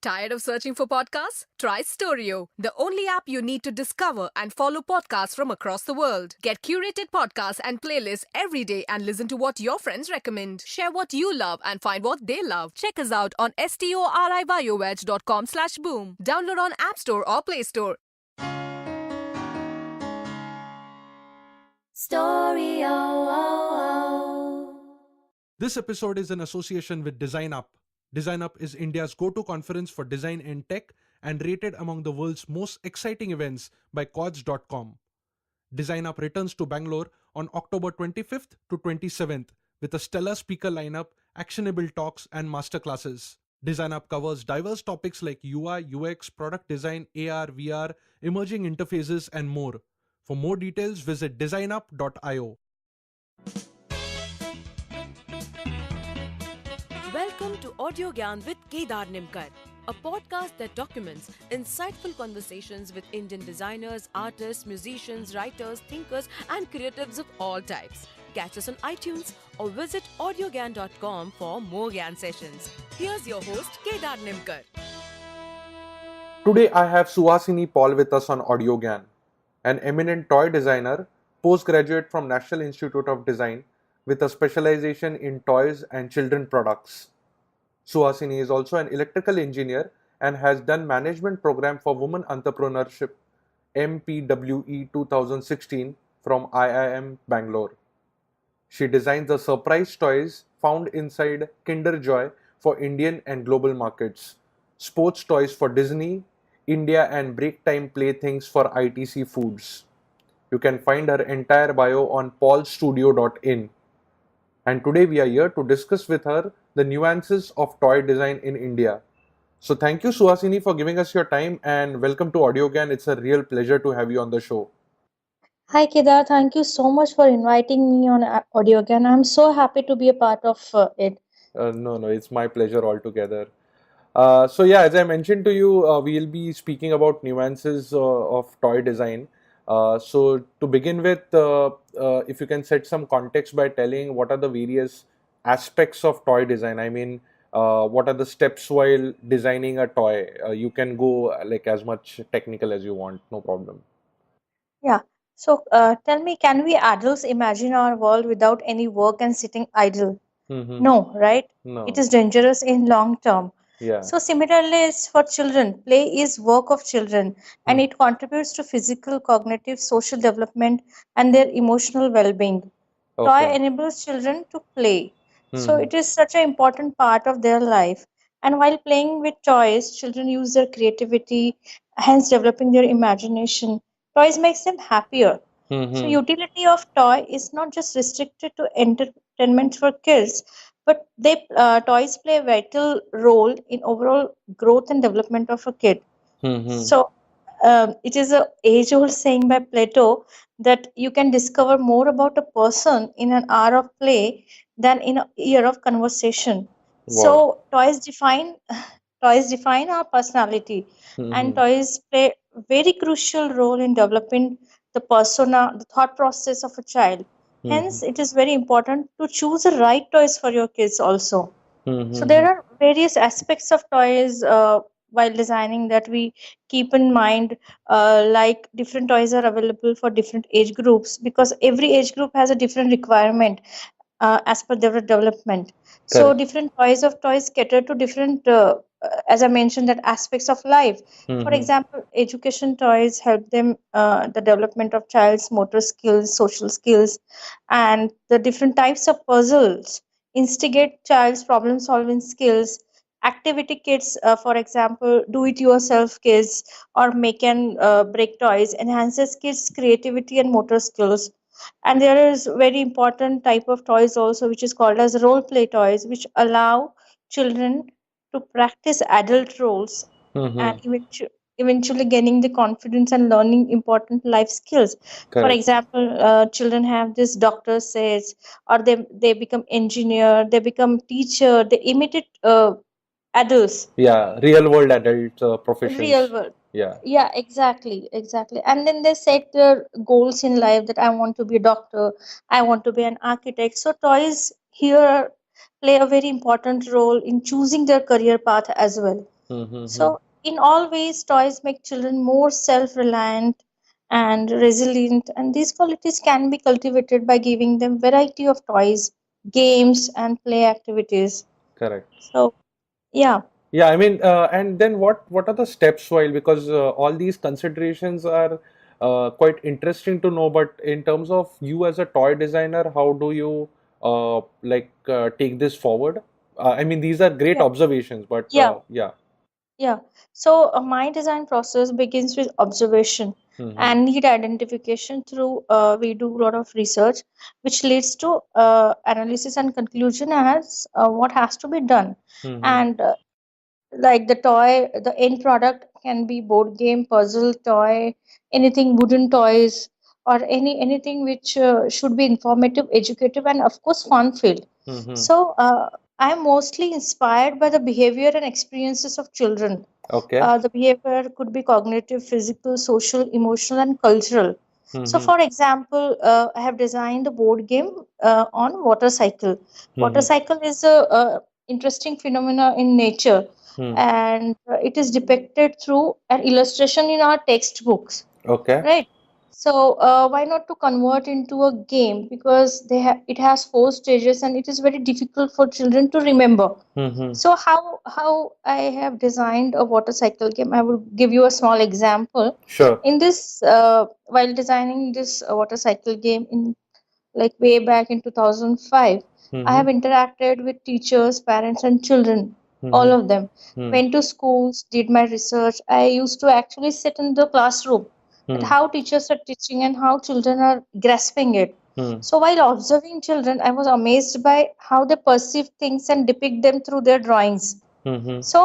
Tired of searching for podcasts? Try Storio, the only app you need to discover and follow podcasts from across the world. Get curated podcasts and playlists every day and listen to what your friends recommend. Share what you love and find what they love. Check us out on storivoyage.com/boom. Download on App Store or Play Store. Storio. This episode is in association with Design Up. Design Up is India's go-to conference for design and tech and rated among the world's most exciting events by Codes.com. Design Up returns to Bangalore on October 25th to 27th with a stellar speaker lineup, actionable talks, and masterclasses. Design Up covers diverse topics like UI, UX, product design, AR, VR, emerging interfaces, and more. For more details, visit designup.io. Welcome to Audiogyan with Kedar Nimkar, a podcast that documents insightful conversations with Indian designers, artists, musicians, writers, thinkers, and creatives of all types. Catch us on iTunes or visit audiogyan.com for more Gyan sessions. Here's your host, Kedar Nimkar. Today I have Suhasini Paul with us on Audiogyan, an eminent toy designer, postgraduate from National Institute of Design with a specialization in toys and children products. Suhasini is also an electrical engineer and has done management program for women entrepreneurship MPWE 2016 from IIM Bangalore. She designs the surprise toys found inside Kinder Joy for Indian and global markets, sports toys for Disney, India and break time playthings for ITC Foods. You can find her entire bio on paulstudio.in. And today we are here to discuss with her the nuances of toy design in India. So thank you, Suhasini, for giving us your time and welcome to Audiogyan. It's a real pleasure to have you on the show. Hi Kedar, thank you so much for inviting me on Audiogyan. I'm so happy to be a part of it. No, it's my pleasure altogether. So yeah, as I mentioned to you, we'll be speaking about nuances of toy design. So to begin with, if you can set some context by telling what are the various aspects of toy design. I mean, what are the steps while designing a toy? You can go like as much technical as you want, no problem. Yeah. So tell me, can we adults imagine our world without any work and sitting idle? Mm-hmm. No, right? It No. is dangerous in long term. Yeah. So similarly, it's for children. Play is work of children and Hmm. it contributes to physical, cognitive, social development and their emotional well-being. Toy Okay. enables children to play. So Mm-hmm. it is such an important part of their life. And while playing with toys, children use their creativity, hence developing their imagination. Toys makes them happier. So Mm-hmm. utility of toy is not just restricted to entertainment for kids, but toys play a vital role in overall growth and development of a kid. Mm-hmm. So it is a age-old saying by Plato that you can discover more about a person in an hour of play than in a year of conversation. Wow. So toys define our personality, and Mm-hmm. toys play a very crucial role in developing the persona, the thought process of a child. Mm-hmm. Hence, it is very important to choose the right toys for your kids also. So Mm-hmm. there are various aspects of toys while designing that we keep in mind, like different toys are available for different age groups because every age group has a different requirement as per their development. So Correct. different toys cater to different, as I mentioned, that aspects of life. For Mm-hmm. example, education toys help them the development of child's motor skills, social skills, and the different types of puzzles instigate child's problem solving skills. Activity kits, for example, do it yourself kits or make and break toys enhances kids creativity and motor skills. And there is very important type of toys also which is called as role play toys, which allow children to practice adult roles and Mm-hmm. eventually gaining the confidence and learning important life skills. For Correct. example, children have this doctor says, or they become engineer, they become teacher, they imitate adults, Yeah, real world adult real professions. world. Yeah. Yeah, exactly. And then they set their goals in life that I want to be a doctor, I want to be an architect. So toys here play a very important role in choosing their career path as well. Mm-hmm. So, in all ways, toys make children more self reliant and resilient, and these qualities can be cultivated by giving them variety of toys, games, and play activities. Correct. So, yeah, Yeah, I mean, and then what are the steps while, because all these considerations are quite interesting to know, but in terms of you as a toy designer, how do you take this forward? I mean, these are great yeah, observations, but yeah, yeah. yeah. So, my design process begins with observation Mm-hmm. and need identification through we do a lot of research, which leads to analysis and conclusion as what has to be done. Mm-hmm. And like the end product can be board game, puzzle, toy, anything wooden toys, or anything which should be informative, educative, and of course fun filled. Mm-hmm. So I'm mostly inspired by the behavior and experiences of children. Okay. The behavior could be cognitive, physical, social, emotional, and cultural. So, Mm-hmm. for example, I have designed a board game on water cycle. Water Mm-hmm. cycle is a interesting phenomena in nature, Mm. and it is depicted through an illustration in our textbooks, Okay. right? So, why not to convert into a game, because it has four stages and it is very difficult for children to remember. Mm-hmm. So how I have designed a water cycle game, I will give you a small example. Sure. In this, while designing this water cycle game in like way back in 2005, I Mm-hmm. have interacted with teachers, parents, and children, all Mm-hmm. of them. Mm. Went to schools, did my research. I used to actually sit in the classroom at Mm. how teachers are teaching and how children are grasping it. Mm. So while observing children, I was amazed by how they perceive things and depict them through their drawings. Mm-hmm. So,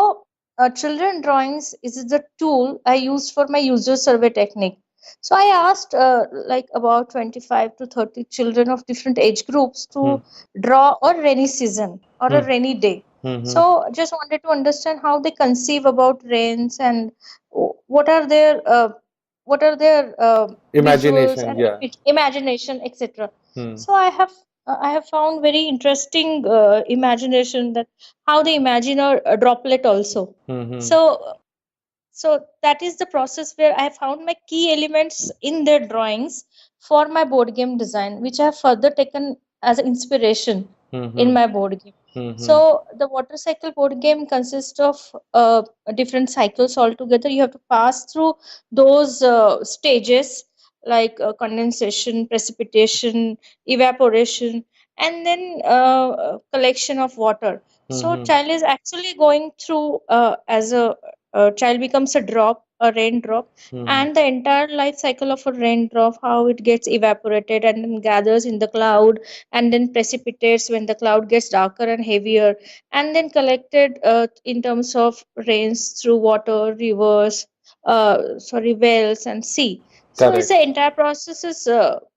children drawings is the tool I used for my user survey technique. So, I asked like about 25 to 30 children of different age groups Mm. to draw a rainy season or a Mm. rainy day. Mm-hmm. So, just wanted to understand how they conceive about rains and what are their visuals Imagination, and yeah. imagination, etc. Mm. So, I have found very interesting imagination that how they imagine a droplet also. Mm-hmm. So that is the process where I found my key elements in their drawings for my board game design, which I have further taken as an inspiration Mm-hmm. in my board game. Mm-hmm. So the water cycle board game consists of different cycles altogether. You have to pass through those stages like condensation, precipitation, evaporation, and then collection of water. So Mm-hmm. child is actually going through as a child becomes a drop, a raindrop, Mm-hmm. and the entire life cycle of a raindrop, how it gets evaporated and then gathers in the cloud and then precipitates when the cloud gets darker and heavier, and then collected in terms of rains through water, rivers, wells, and sea. So it's Correct. the entire process is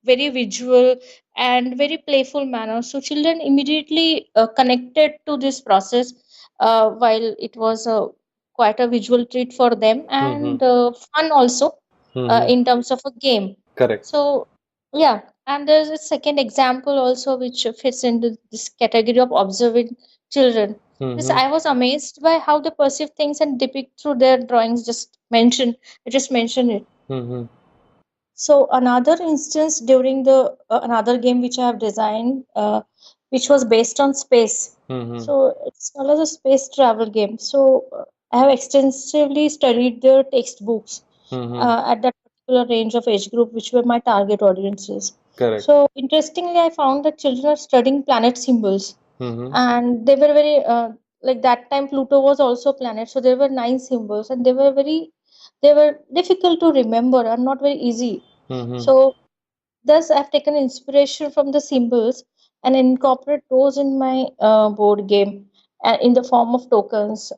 very visual and very playful manner. So children immediately connected to this process while it was a quite a visual treat for them Mm-hmm. and fun also Mm-hmm. in terms of a game. Correct. So yeah, and there's a second example also which fits into this category of observing children. This Mm-hmm. I was amazed by how they perceive things and depict through their drawings. I just mentioned it. Mm-hmm. So another instance during the another game which I have designed, which was based on space. Mm-hmm. So it's called as a space travel game. So I have extensively studied their textbooks Mm-hmm. at that particular range of age group, which were my target audiences. Correct. So interestingly, I found that children are studying planet symbols, Mm-hmm. and they were very like that time Pluto was also a planet, so there were nine symbols, and they were difficult to remember and not very easy. Mm-hmm. So thus I've taken inspiration from the symbols and incorporate those in my board game in the form of tokens.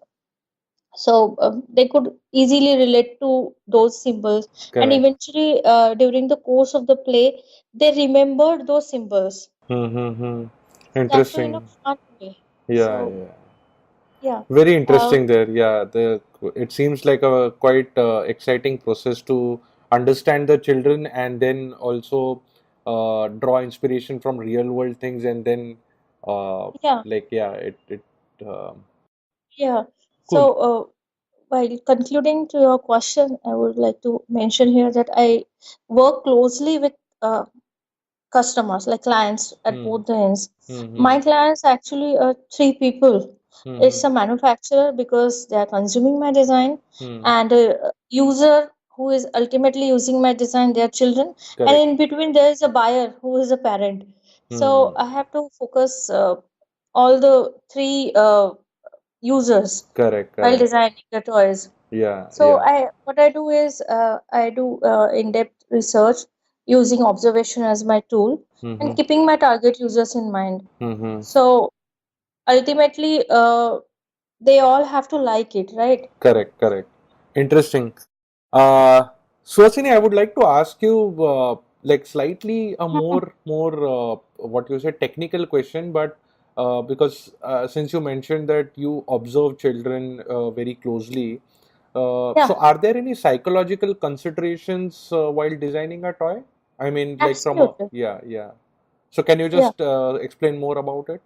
So they could easily relate to those symbols, and Correct. eventually during the course of the play, they remembered those symbols. Mm-hmm. That too in a Interesting. fun way. Yeah, So yeah. yeah, Very uh, interesting there. Yeah, the it seems like a quite exciting process to understand the children and then also draw inspiration from real world things and then uh, yeah, like yeah, it yeah. So cool. while concluding to your question, I would like to mention here that I work closely with customers, like clients at Hmm. both the ends. Hmm. My clients actually are three people. Hmm. It's a manufacturer because they are consuming my design, Hmm. and a user who is ultimately using my design, their children, and Correct. in between there is a buyer who is a parent. So Hmm. I have to focus all the three users Correct. while Correct. designing the toys. Yeah. So Yeah. what I do is I do in-depth research using observation as my tool and Hmm. keeping my target users in mind. Hmm. So ultimately, they all have to like it, right? Correct. Correct. Interesting. Uh, Suhasini, I would like to ask you like slightly a Mhm. more what you said technical question, but because since you mentioned that you observe children very closely, Yeah, so are there any psychological considerations while designing a toy? I mean, like from a absolutely. yeah. So can you Yeah, just explain more about it?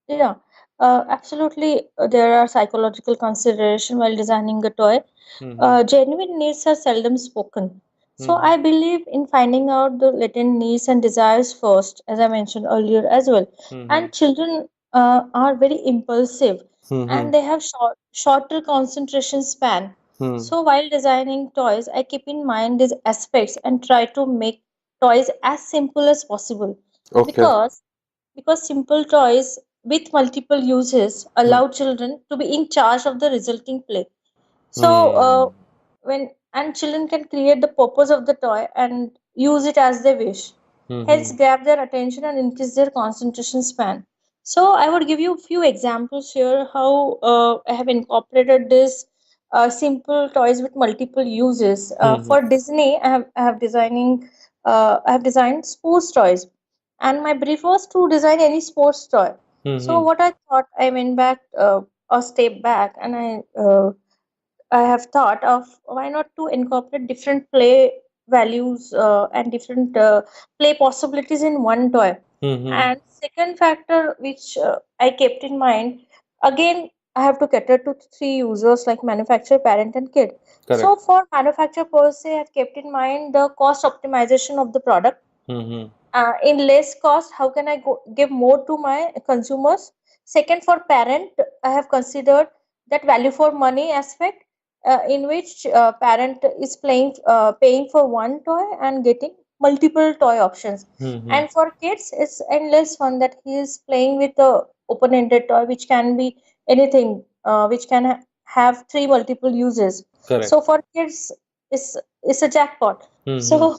yeah. Absolutely. There are psychological consideration while designing a toy. Mm-hmm. Genuine needs are seldom spoken. So Mm-hmm. I believe in finding out the latent needs and desires first, as I mentioned earlier as well. Mm-hmm. And children are very impulsive Mm-hmm. and they have shorter concentration span. Hmm. So while designing toys, I keep in mind these aspects and try to make toys as simple as possible. Okay. Because simple toys with multiple uses Hmm. allow children to be in charge of the resulting play. So Hmm. when and children can create the purpose of the toy and use it as they wish, Mm-hmm. hence grab their attention and increase their concentration span. So I would give you a few examples here how I have incorporated this simple toys with multiple uses. Mm-hmm. For Disney, I have designed sports toys, and my brief was to design any sports toy. So Mm-hmm. what I thought, I went back a step back, and I have thought of why not to incorporate different play values and different play possibilities in one toy. Mm-hmm. And second factor which I kept in mind, again I have to cater to three users like manufacturer, parent, and kid. So Correct. for manufacturer per se, I've kept in mind the cost optimization of the product. Mm-hmm. In less cost, how can I give more to my consumers? Second, for parent, I have considered that value for money aspect, in which parent is paying for one toy and getting multiple toy options. Mm-hmm. And for kids, it's endless fun that he is playing with a open-ended toy, which can be anything, which can have three multiple uses. So Correct. for kids, it's a jackpot. Mm-hmm.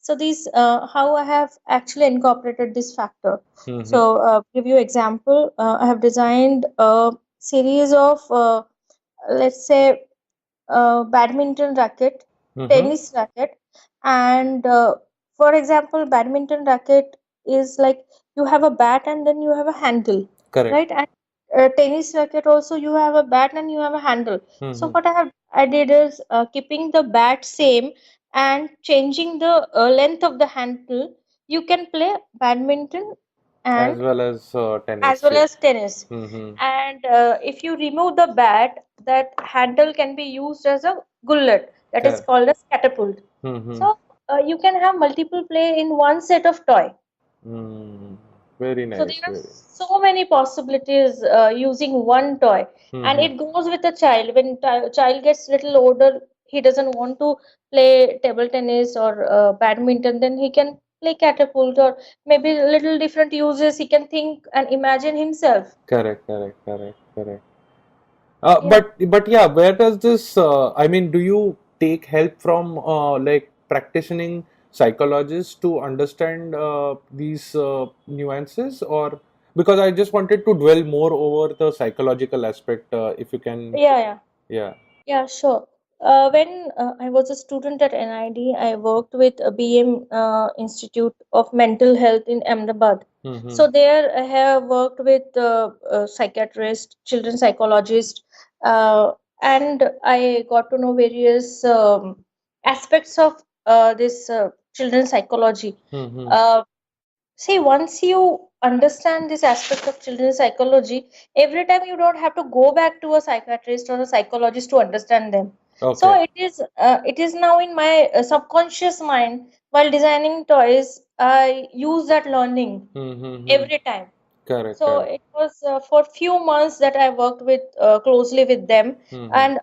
So these how I have actually incorporated this factor. Mm-hmm. So give you example, I have designed a series of let's say badminton racket, Mm-hmm. tennis racket, and for example, badminton racket is like you have a bat and then you have a handle, Correct. right? And tennis racket also you have a bat and you have a handle. So Mm-hmm. what I did is keeping the bat same and changing the length of the handle. You can play badminton As and well as as tennis. well Yeah. as tennis. Mm-hmm. And if you remove the bat, that handle can be used as a gullet, that is Correct. called as catapult. Mm-hmm. So you can have multiple play in one set of toy. Mm. Very So there nice. are Very. so many possibilities using one toy, and Mm-hmm. it goes with a child. When child gets little older, he doesn't want to play table tennis or badminton. Then he can play catapult or maybe little different uses. He can think and imagine himself. Correct. Correct. Correct. Correct. Yeah. But yeah, where does this? I mean, do you take help from like practicing psychologists to understand these nuances, or because I just wanted to dwell more over the psychological aspect, if you can, Yeah, yeah. yeah. Yeah, sure. When I was a student at NID, I worked with a BM Institute of Mental Health in Ahmedabad. Mm-hmm. So there I have worked with psychiatrists, children psychologists, and I got to know various aspects of this children's psychology. Mm-hmm. Uh, See, once you understand this aspect of children's psychology, every time you don't have to go back to a psychiatrist or a psychologist to understand them. So Okay. it is now in my subconscious mind. While designing toys, I use that learning Mm-hmm. every time. Correct, So correct. it was for few months that I worked with closely with them, Mm-hmm. and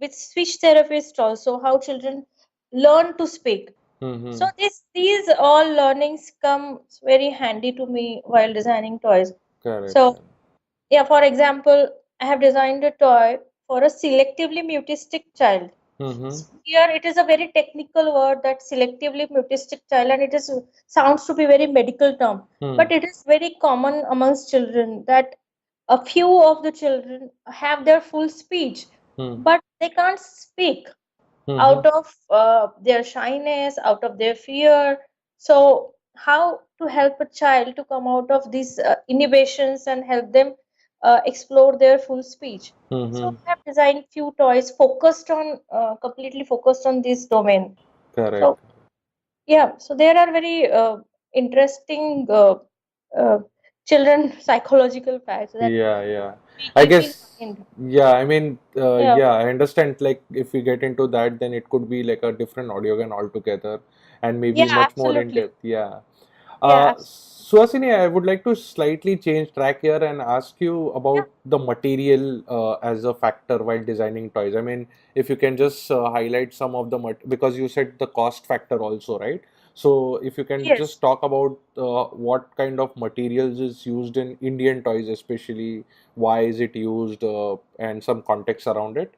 with speech therapists also, how children learn to speak. Mm-hmm. So these all learnings come very handy to me while designing toys. Correct, So correct. yeah, for example, I have designed a toy for a selectively mutistic child. Mm-hmm. Here it is a very technical word, that selectively mutistic child, and it is sounds to be very medical term, Hmm. but it is very common amongst children that a few of the children have their full speech, Hmm. but they can't speak Mm-hmm. out of their shyness, out of their fear. So, how to help a child to come out of these inhibitions and help them explore their full speech? So, Mm-hmm. we have designed few toys focused on completely focused on this domain. Correct. So, yeah, so there are very interesting uh, children psychological facts that Yeah, yeah. we I keep in guess, mind. yeah, I mean, Yeah, yeah, I understand. Like, if we get into that, then it could be like a different audiogram altogether and yeah, maybe much more in absolutely. depth. Yeah. Yeah, absolutely. Suhasini, I would like to slightly change track here and ask you Yeah. about the material as a factor while designing toys. I mean, if you can just highlight some of the because you said the cost factor also, right? So if you can Yes. just talk about what kind of materials is used in Indian toys, especially why is it used, and some context around it.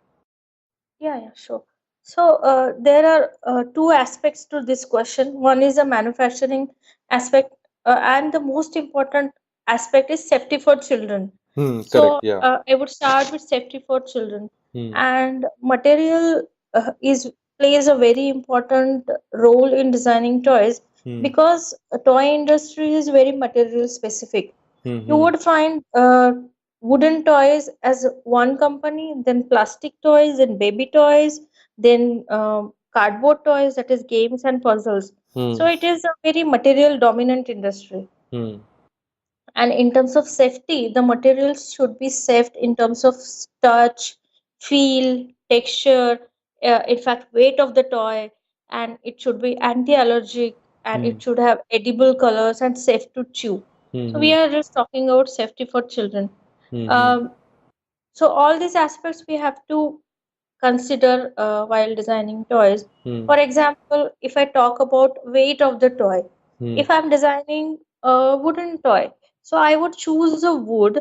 Yeah, yeah, sure. So there are two aspects to this question. One is a manufacturing aspect, and the most important aspect is safety for children. Hmm. Correct. So Yeah. I would start with safety for children, Hmm. and material is plays a very important role in designing toys, Hmm. because a toy industry is very material specific. Hmm. You Hmm. would find wooden toys as one company, then plastic toys, then baby toys, then cardboard toys, that is games and puzzles. Hmm. So it is a very material dominant industry. Hmm. And in terms of safety, the materials should be safe in terms of touch, feel, texture, in fact, weight of the toy, and it should be anti-allergic, and Hmm. it should have edible colors and safe to chew. Hmm. So Hmm. we are just talking about safety for children. Hmm. Hmm. Um, so all these aspects we have to consider while designing toys. Hmm. For example, if I talk about weight of the toy, Hmm. if I'm designing a wooden toy, so I would choose a wood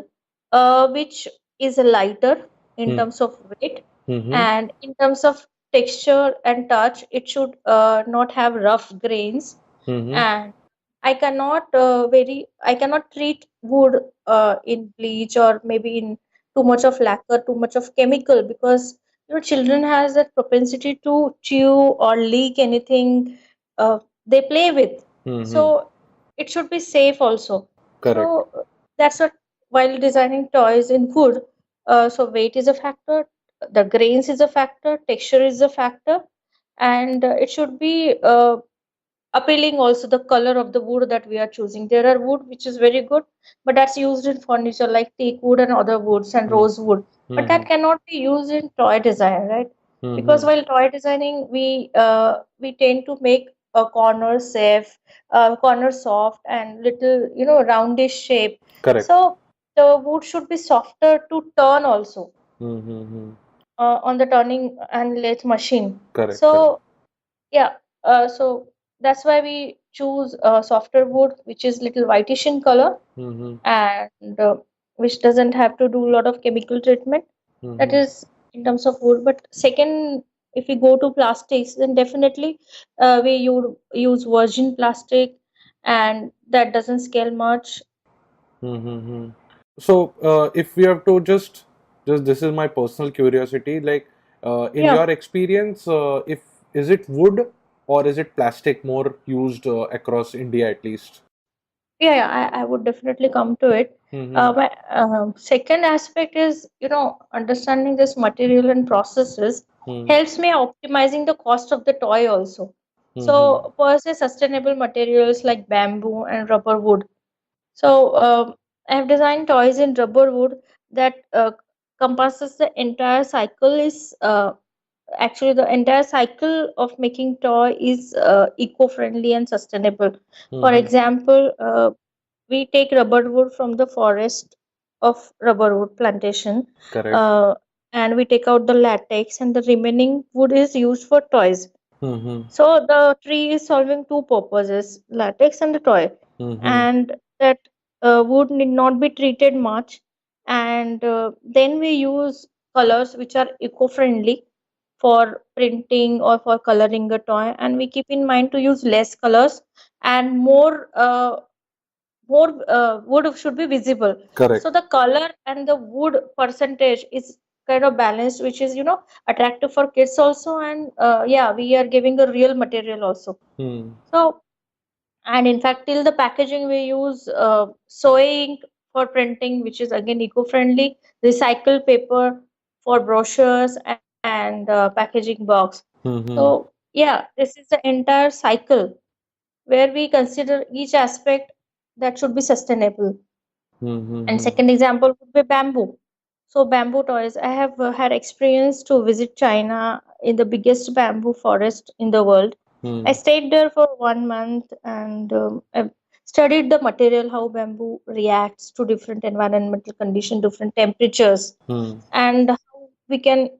which is lighter in Hmm. terms of weight, Hmm. and in terms of texture and touch, it should not have rough grains, Hmm. and I cannot treat wood in bleach or maybe in too much of lacquer, too much of chemical, because children has that propensity to chew or leak anything they play with. Hmm. So it should be safe also. Correct. So that's what, while designing toys in wood, so weight is a factor, the grains is a factor, texture is a factor, and it should be appealing also, the color of the wood that we are choosing. There are wood which is very good, but that's used in furniture like teak wood and other woods and Hmm. rosewood, but Hmm. that cannot be used in toy design, right? Because Hmm. while toy designing, we tend to make a corner safe, corner soft and little roundish shape. Correct. So the wood should be softer to turn also Hmm. Hmm. on the turning and lathe machine. Correct. Correct. So yeah, so that's why we choose softer wood, which is little whitish in color, Hmm. and which doesn't have to do a lot of chemical treatment. That Hmm. is in terms of wood. But second, if we go to plastics, then definitely we would use virgin plastic, and that doesn't scale much. Hmm. So, if we have to just this is my personal curiosity, like, in Yeah. your experience, if is it wood or is it plastic more used across India at least? Yeah, I would definitely come to it. Mm-hmm. My second aspect is, understanding this material and processes helps me optimizing the cost of the toy also. Mm-hmm. So, per se, sustainable materials like bamboo and rubber wood. So I have designed toys in rubber wood that compasses the entire cycle. Is Actually, the entire cycle of making toy is eco-friendly and sustainable. For Mm-hmm. example, we take rubber wood from the forest of rubber wood plantation, Correct. uh, and we take out the latex, and the remaining wood is used for toys. Mm-hmm. So the tree is solving two purposes, latex and the toy. Mm-hmm. And that wood need not be treated much. And then we use colors which are eco-friendly for printing or for coloring a toy. And we keep in mind to use less colors and more wood should be visible. So Correct. the color and the wood percentage is kind of balanced, which is attractive for kids also. And yeah, we are giving a real material also. Hmm. So, and in fact, till the packaging we use soy ink for printing, which is again eco-friendly, recycled paper for brochures and packaging box. Mm-hmm. So yeah, this is the entire cycle where we consider each aspect that should be sustainable. And Mm-hmm. second example would be bamboo. So bamboo toys, I have had experience to visit China in the biggest bamboo forest in the world. I Hmm. stayed there for 1 month and I studied the material, how bamboo reacts to different environmental conditions, different temperatures, Hmm. and how we can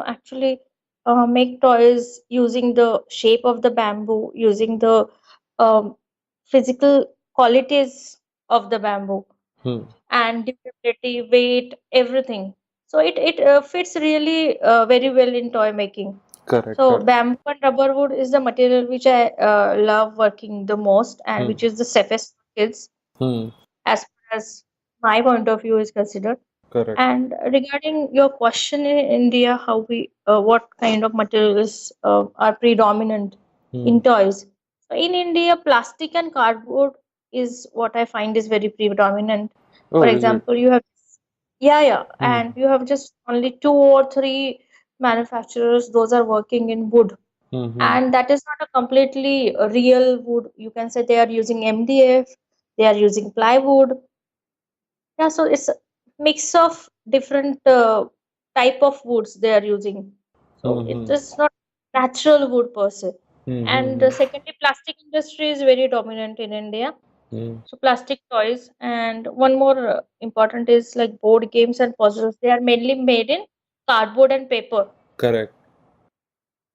actually make toys using the shape of the bamboo, using the um, physical qualities of the bamboo Hmm. and durability, weight, everything. So it fits really very well in toy making. Correct. So Correct. bamboo and rubber wood is the material which I love working the most and Hmm. which is the safest for kids Hmm. as far as my point of view is considered. Correct. And regarding your question in India, how we what kind of materials are predominant Hmm. in toys? So in India, plastic and cardboard is what I find is very predominant. For Oh, is it? example, you have yeah, Hmm. and you have just only two or three manufacturers; those are working in wood, Mm-hmm. and that is not a completely real wood. You can say they are using MDF, they are using plywood. Yeah, so it's a mix of different type of woods they are using. So it Mm-hmm. is not natural wood per se. And Mm-hmm. secondly, plastic industry is very dominant in India. Hmm. So plastic toys, and one more important is like board games and puzzles. They are mainly made in cardboard and paper. Correct.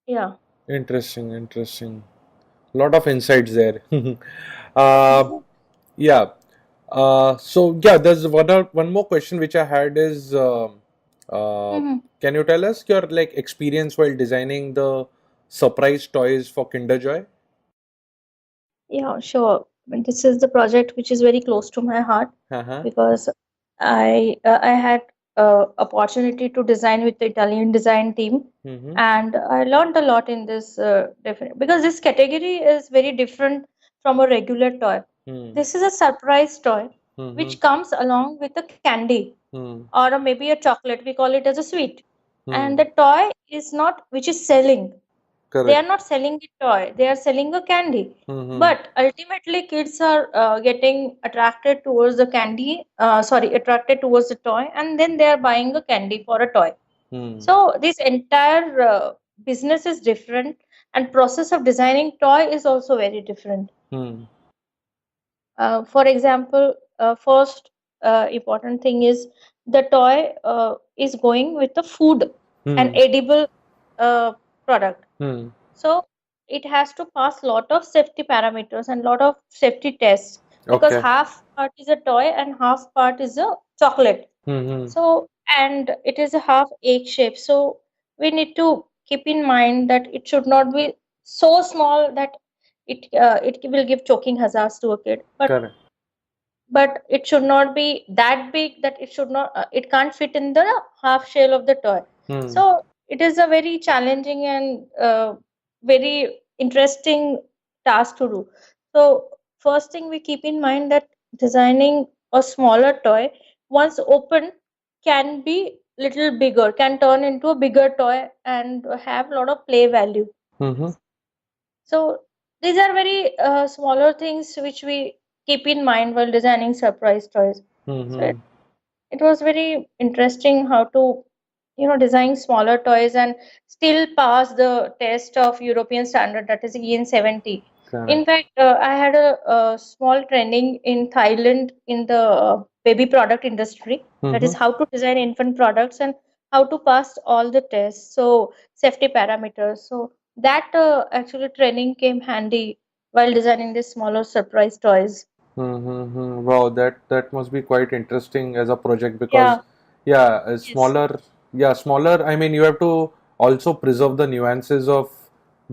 Yeah. Interesting. Interesting. Lot of insights there. uh, yeah. So yeah, there's one more question which I had is, uh, Mhm. can you tell us your like experience while designing the surprise toys for Kinder Joy? Yeah, sure. But this is the project which is very close to my heart Uh-huh. because I had opportunity to design with the Italian design team, Mm-hmm. and I learned a lot in this different because this category is very different from a regular toy. Hmm. This is a surprise toy Mm-hmm. which comes along with a candy Hmm. or maybe a chocolate. We call it as a sweet, Hmm. and the toy is not which is selling. They are Correct. not selling a toy, they are selling a candy. Mm-hmm. But ultimately kids are getting attracted towards the candy, attracted towards the toy, and then they are buying a candy for a toy. Hmm. So this entire business is different, and process of designing toy is also very different. Hmm. For example, first important thing is the toy is going with the food, an Hmm. edible uh, product. Hmm. So it has to pass lot of safety parameters and lot of safety tests because Okay. half part is a toy and half part is a chocolate. Mm-hmm. So and it is a half egg shape. So we need to keep in mind that it should not be so small that it will give choking hazards to a kid. Correct. But it should not be that big that it can't fit in the half shell of the toy. Hmm. So it is a very challenging and very interesting task to do. So first thing we keep in mind that designing a smaller toy once open can be little bigger, can turn into a bigger toy and have a lot of play value. Mm-hmm. So these are very smaller things which we keep in mind while designing surprise toys. So Mm-hmm. it was very interesting how to design smaller toys and still pass the test of European standard, that is EN 70. In Correct. fact, I had a small training in Thailand in the baby product industry, that Mm-hmm. is how to design infant products and how to pass all the tests, so safety parameters. So that actually training came handy while designing these smaller surprise toys. Mm-hmm. Wow, that must be quite interesting as a project because, Yeah. yeah, a Yes. smaller, yeah, smaller. I mean, you have to also preserve the nuances of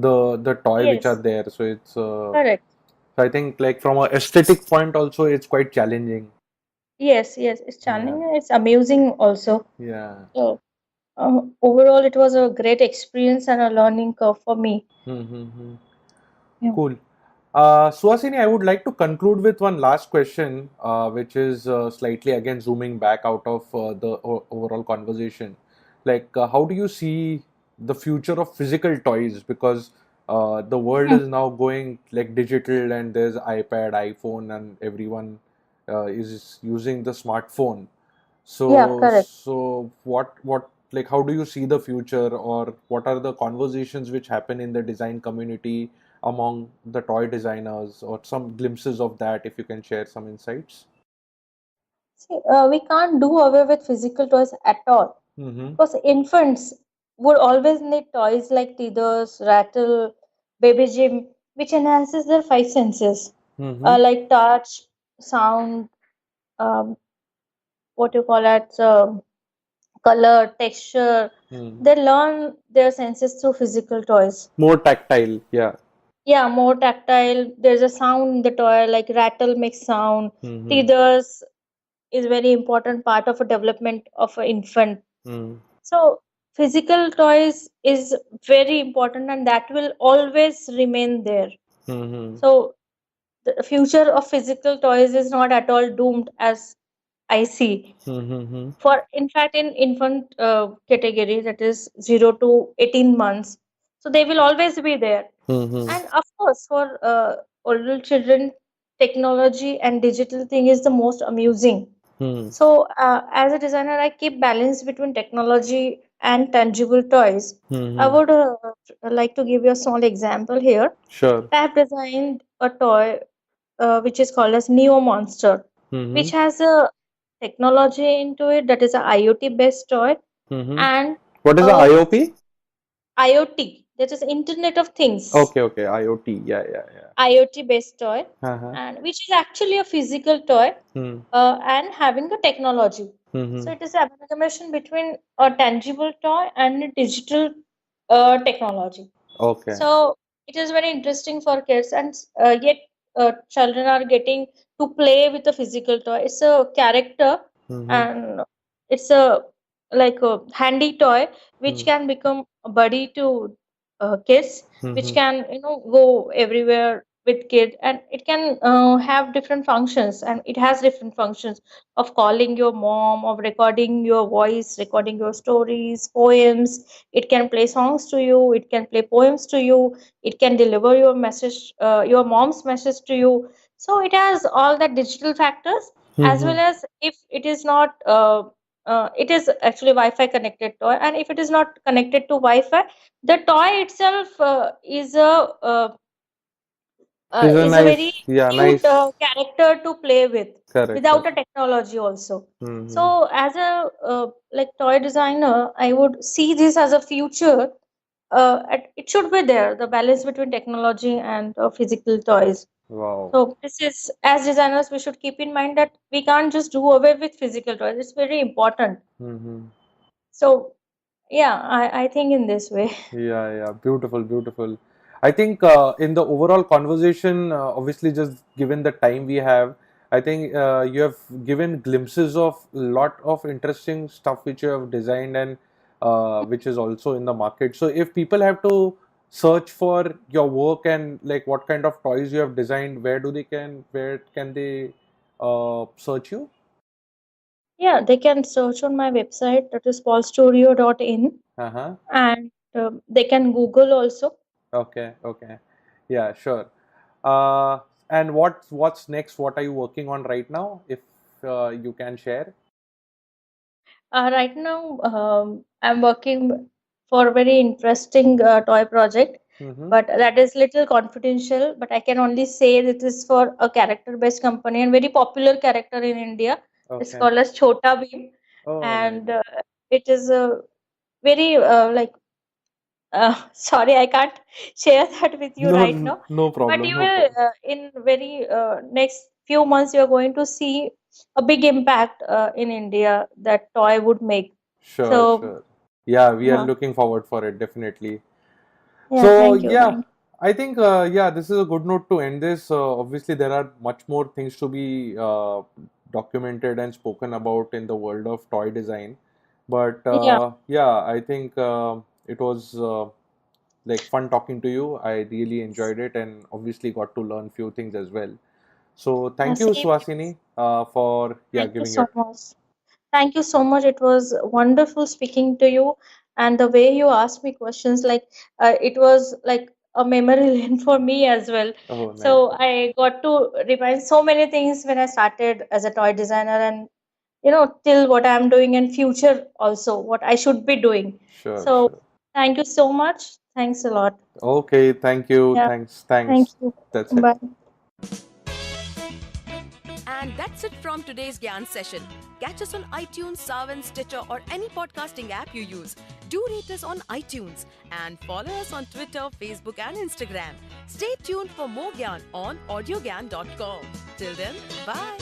the toy which are Yes. there. So Correct. I think like from a aesthetic point also, it's quite challenging. Yes, yes, it's Yeah, challenging and it's amusing also. yeah. So, overall, it was a great experience and a learning curve for me. Mm-hmm. Yeah. Cool. Suhasini, I would like to conclude with one last question, which is slightly again zooming back out of the overall conversation. Like, how do you see the future of physical toys? Because the world Mhm. is now going like digital, and there's iPad, iPhone, and everyone is using the smartphone. Yeah, correct. So what like how do you see the future, or what are the conversations which happen in the design community among the toy designers, or some glimpses of that if you can share some insights? See, we can't do away with physical toys at all Mm-hmm. because infants would always need toys like teethers, rattle, baby gym, which enhances their five senses, Mm-hmm. like touch, sound, um, what you call it, color, texture. Mm. They learn their senses through physical toys. More tactile, yeah. Yeah, more tactile. There's a sound in the toy, like rattle makes sound. Mm-hmm. Teethers is very important part of a development of an infant. Mm. So physical toys is very important and that will always remain there. Mm-hmm. So the future of physical toys is not at all doomed as I see. Mm-hmm. For in fact in infant category, that is 0 to 18 months, so they will always be there. Mm-hmm. And of course, for older children, technology and digital thing is the most amusing. Mm-hmm. So, as a designer, I keep balance between technology and tangible toys. I Mm-hmm. would like to give you a small example here. Sure. I have designed a toy which is called as Neo Monster, Mm-hmm. which has a technology into it, that is a IoT based toy, Mm-hmm. and What is the a IOP? IoT, that is Internet of Things. Okay, okay, IoT. Yeah, yeah, yeah. IoT based toy, Uh-huh. and which is actually a physical toy Mm-hmm. and having a technology. So Mm-hmm. it is an amalgamation between a tangible toy and a digital technology. Okay. So it is very interesting for kids, and yet children are getting to play with a physical toy. It's a character, Mm-hmm. and it's a like a handy toy which Mm-hmm. can become a buddy to kids, which Mm-hmm. can go everywhere with kid, and it can have different functions, and it has different functions of calling your mom, of recording your voice, recording your stories, poems. It can play songs to you, it can play poems to you, it can deliver your message, your mom's message to you. So it has all the digital factors, as Mm-hmm. well as if it is not it is actually wi-fi connected toy, and if it is not connected to wi-fi, the toy itself Is a is a very nice, yeah, cute nice. character to play with Correct, without a correct. technology also. Mm-hmm. So as a like toy designer, I would see this as a future. It should be there, the balance between technology and physical toys. Wow. So this is, as designers, we should keep in mind that we can't just do away with physical toys. It's very important. Mm-hmm. So yeah, I think in this way. Yeah, yeah, beautiful, beautiful. I think in the overall conversation, obviously, just given the time we have, I think you have given glimpses of a lot of interesting stuff which you have designed and which is also in the market. So, if people have to search for your work and like what kind of toys you have designed, where can they search you? Yeah, they can search on my website, that is paulstudio.in, Uh-huh. and they can Google also. Okay, okay. Yeah, sure. Uh, And what's next? What are you working on right now? If you can share. Right now, I'm working for a very interesting toy project, Mm-hmm. but that is little confidential. But I can only say that this is for a character-based company and very popular character in India. It's Okay. called as Chota Bheem, Oh, nice. and it is a very sorry, I can't share that with you right now. No But problem. you No will problem. in very next few months you are going to see a big impact in India that toy would make. Sure, So sure. Yeah, we are uh, looking forward for it, definitely. yeah, So, thank you, yeah, thank I think, yeah, this is a good note to end this. Obviously, there are much more things to be documented and spoken about in the world of toy design. But you. Yeah, yeah, I think it was like fun talking to you. I really enjoyed it and obviously got to learn few things as well. So, thank you, same. Suhasini, for yeah Thank you giving so it. much. Thank you so much. It was wonderful speaking to you, and the way you asked me questions, like it was like a memory lane for me as well. Oh, nice, So nice. I got to remind so many things when I started as a toy designer, and till what I'm doing in future also, what I should be doing. Sure, So sure. thank you so much. Thanks a lot. Okay, thank you. Yeah, Thanks, thank thanks. you. That's it. Bye. And that's it from today's Gyan session. Catch us on iTunes, Savan, Stitcher, or any podcasting app you use. Do rate us on iTunes and follow us on Twitter, Facebook, and Instagram. Stay tuned for more Gyan on audiogyan.com. Till then, bye.